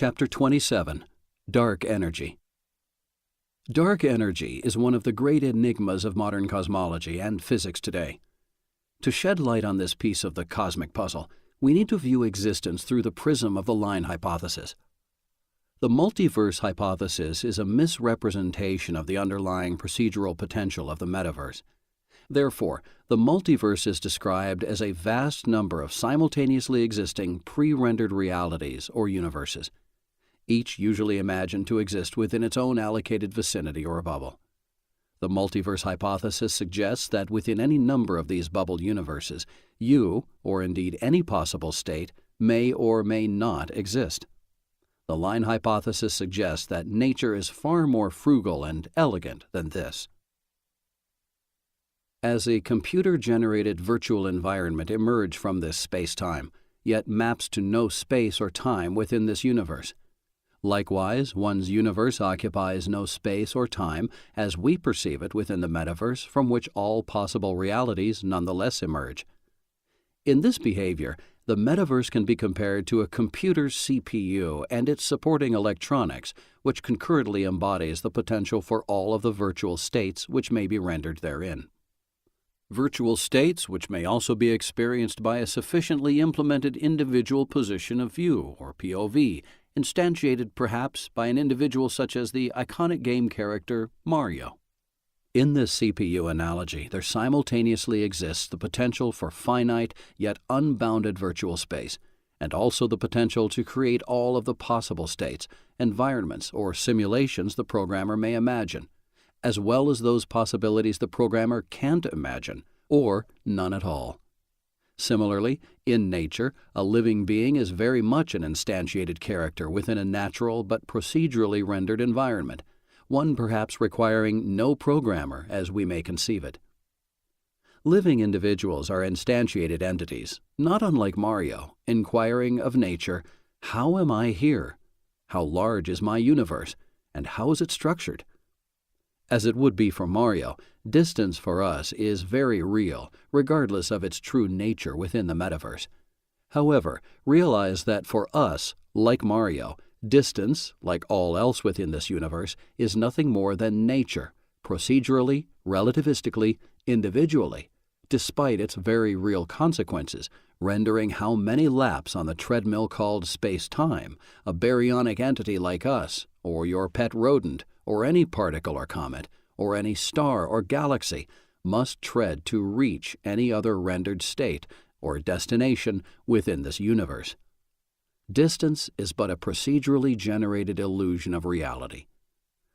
Chapter 27, Dark Energy. Dark energy is one of the great enigmas of modern cosmology and physics today. To shed light on this piece of the cosmic puzzle, we need to view existence through the prism of the line hypothesis. The multiverse hypothesis is a misrepresentation of the underlying procedural potential of the metaverse. Therefore, the multiverse is described as a vast number of simultaneously existing pre-rendered realities or universes, each usually imagined to exist within its own allocated vicinity or bubble. The multiverse hypothesis suggests that within any number of these bubbled universes, you, or indeed any possible state, may or may not exist. The line hypothesis suggests that nature is far more frugal and elegant than this. As a computer-generated virtual environment emerged from this space-time, yet maps to no space or time within this universe. Likewise, one's universe occupies no space or time as we perceive it within the metaverse, from which all possible realities nonetheless emerge. In this behavior, the metaverse can be compared to a computer's CPU and its supporting electronics, which concurrently embodies the potential for all of the virtual states which may be rendered therein. Virtual states which may also be experienced by a sufficiently implemented individual position of view, or POV, instantiated perhaps by an individual such as the iconic game character Mario. In this CPU analogy, there simultaneously exists the potential for finite yet unbounded virtual space, and also the potential to create all of the possible states, environments, or simulations the programmer may imagine, as well as those possibilities the programmer can't imagine, or none at all. Similarly, in nature, a living being is very much an instantiated character within a natural but procedurally rendered environment, one perhaps requiring no programmer as we may conceive it. Living individuals are instantiated entities, not unlike Mario, inquiring of nature, how am I here? How large is my universe? And how is it structured? As it would be for Mario, distance for us is very real, regardless of its true nature within the metaverse. However, realize that for us, like Mario, distance, like all else within this universe, is nothing more than nature, procedurally, relativistically, individually, despite its very real consequences, rendering how many laps on the treadmill called space-time, a baryonic entity like us, or your pet rodent, or any particle or comet, or any star or galaxy, must tread to reach any other rendered state or destination within this universe. Distance is but a procedurally generated illusion of reality.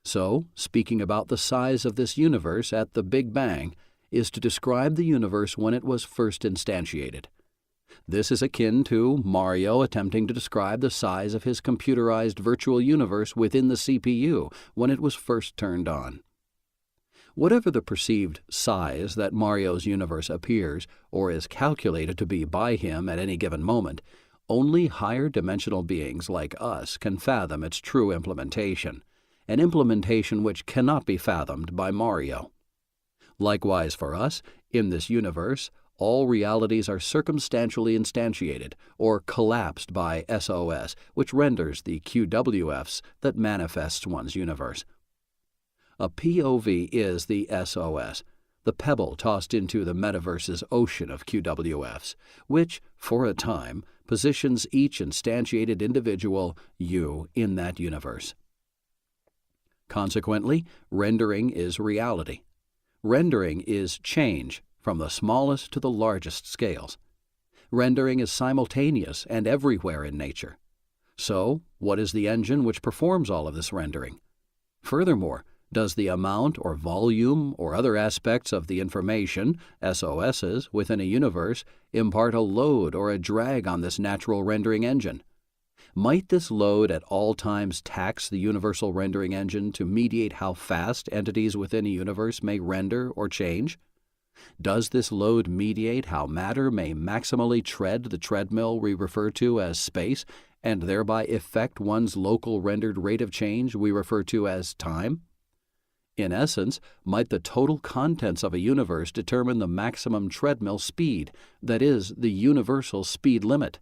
So, speaking about the size of this universe at the Big Bang is to describe the universe when it was first instantiated. This is akin to Mario attempting to describe the size of his computerized virtual universe within the CPU when it was first turned on. Whatever the perceived size that Mario's universe appears or is calculated to be by him at any given moment, only higher dimensional beings like us can fathom its true implementation, an implementation which cannot be fathomed by Mario. Likewise for us, in this universe, all realities are circumstantially instantiated or collapsed by SOS, which renders the QWFs that manifests one's universe. A POV is the SOS, the pebble tossed into the metaverse's ocean of QWFs, which, for a time, positions each instantiated individual, you, in that universe. Consequently, rendering is reality. Rendering is change, from the smallest to the largest scales. Rendering is simultaneous and everywhere in nature. So, what is the engine which performs all of this rendering? Furthermore, does the amount or volume or other aspects of the information, SOSs, within a universe impart a load or a drag on this natural rendering engine? Might this load at all times tax the universal rendering engine to mediate how fast entities within a universe may render or change? Does this load mediate how matter may maximally tread the treadmill we refer to as space, and thereby affect one's local rendered rate of change we refer to as time? In essence, might the total contents of a universe determine the maximum treadmill speed, that is, the universal speed limit,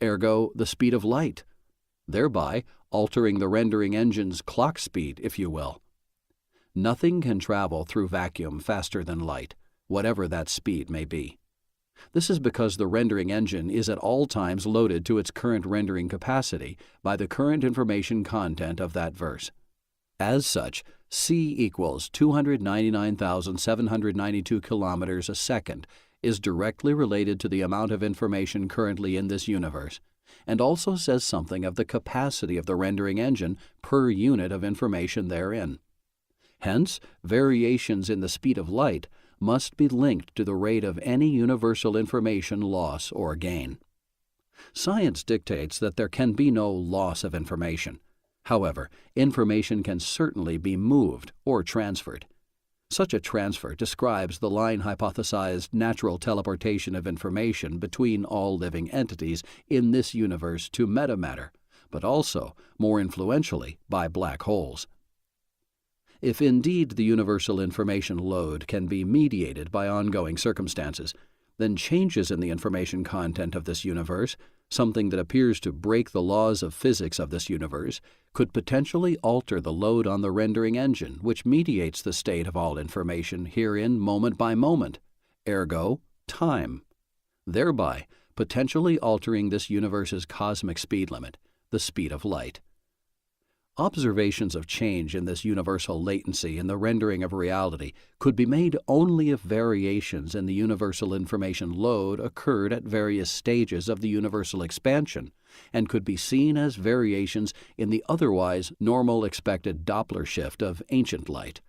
ergo the speed of light? thereby altering the rendering engine's clock speed, if you will. Nothing can travel through vacuum faster than light, whatever that speed may be. This is because the rendering engine is at all times loaded to its current rendering capacity by the current information content of that verse. As such, c equals 299,792 kilometers a second is directly related to the amount of information currently in this universe, and also says something of the capacity of the rendering engine per unit of information therein. Hence, variations in the speed of light must be linked to the rate of any universal information loss or gain. Science dictates that there can be no loss of information. However, information can certainly be moved or transferred. Such a transfer describes the line hypothesized natural teleportation of information between all living entities in this universe to metamatter, but also, more influentially, by black holes. If indeed the universal information load can be mediated by ongoing circumstances, then changes in the information content of this universe, something that appears to break the laws of physics of this universe, could potentially alter the load on the rendering engine which mediates the state of all information herein moment by moment, ergo, time, thereby potentially altering this universe's cosmic speed limit, the speed of light. Observations of change in this universal latency in the rendering of reality could be made only if variations in the universal information load occurred at various stages of the universal expansion, and could be seen as variations in the otherwise normal expected Doppler shift of ancient light.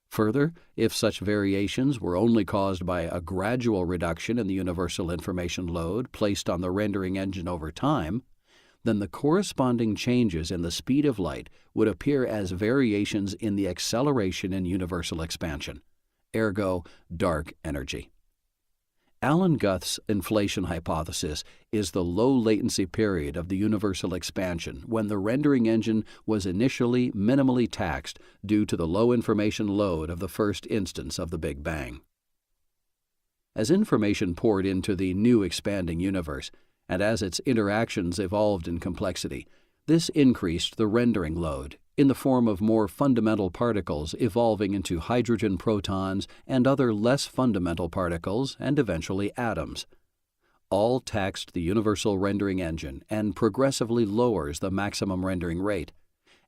Further, if such variations were only caused by a gradual reduction in the universal information load placed on the rendering engine over time, then the corresponding changes in the speed of light would appear as variations in the acceleration in universal expansion, ergo dark energy. Alan Gough's inflation hypothesis is the low latency period of the universal expansion when the rendering engine was initially minimally taxed due to the low information load of the first instance of the Big Bang. As information poured into the new expanding universe, and as its interactions evolved in complexity, this increased the rendering load in the form of more fundamental particles evolving into hydrogen protons and other less fundamental particles and eventually atoms. All taxed the universal rendering engine and progressively lowers the maximum rendering rate,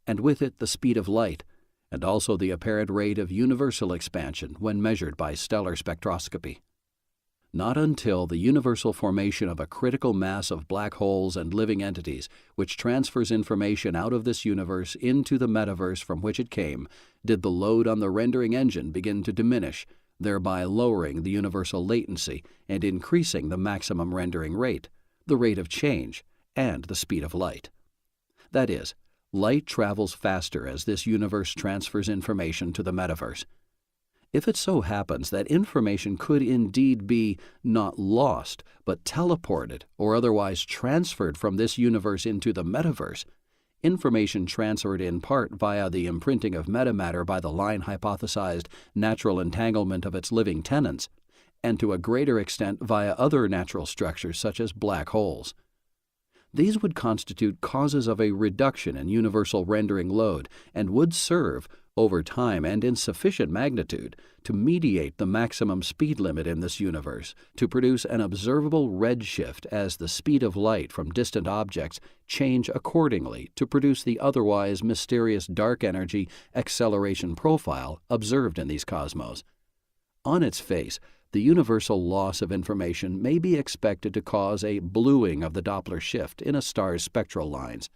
and with it the speed of light, and also the apparent rate of universal expansion when measured by stellar spectroscopy. Not until the universal formation of a critical mass of black holes and living entities, which transfers information out of this universe into the metaverse from which it came, did the load on the rendering engine begin to diminish, thereby lowering the universal latency and increasing the maximum rendering rate, the rate of change, and the speed of light. That is, light travels faster as this universe transfers information to the metaverse. If it so happens that information could indeed be not lost, but teleported or otherwise transferred from this universe into the metaverse, information transferred in part via the imprinting of metamatter by the line hypothesized natural entanglement of its living tenants, and to a greater extent via other natural structures such as black holes. These would constitute causes of a reduction in universal rendering load and would serve, over time and in sufficient magnitude, to mediate the maximum speed limit in this universe, to produce an observable redshift as the speed of light from distant objects change accordingly to produce the otherwise mysterious dark energy acceleration profile observed in these cosmos. On its face, the universal loss of information may be expected to cause a bluing of the Doppler shift in a star's spectral lines.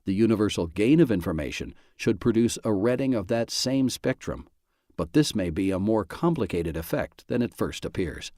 The universal gain of information should produce a redding of that same spectrum, but this may be a more complicated effect than at first appears.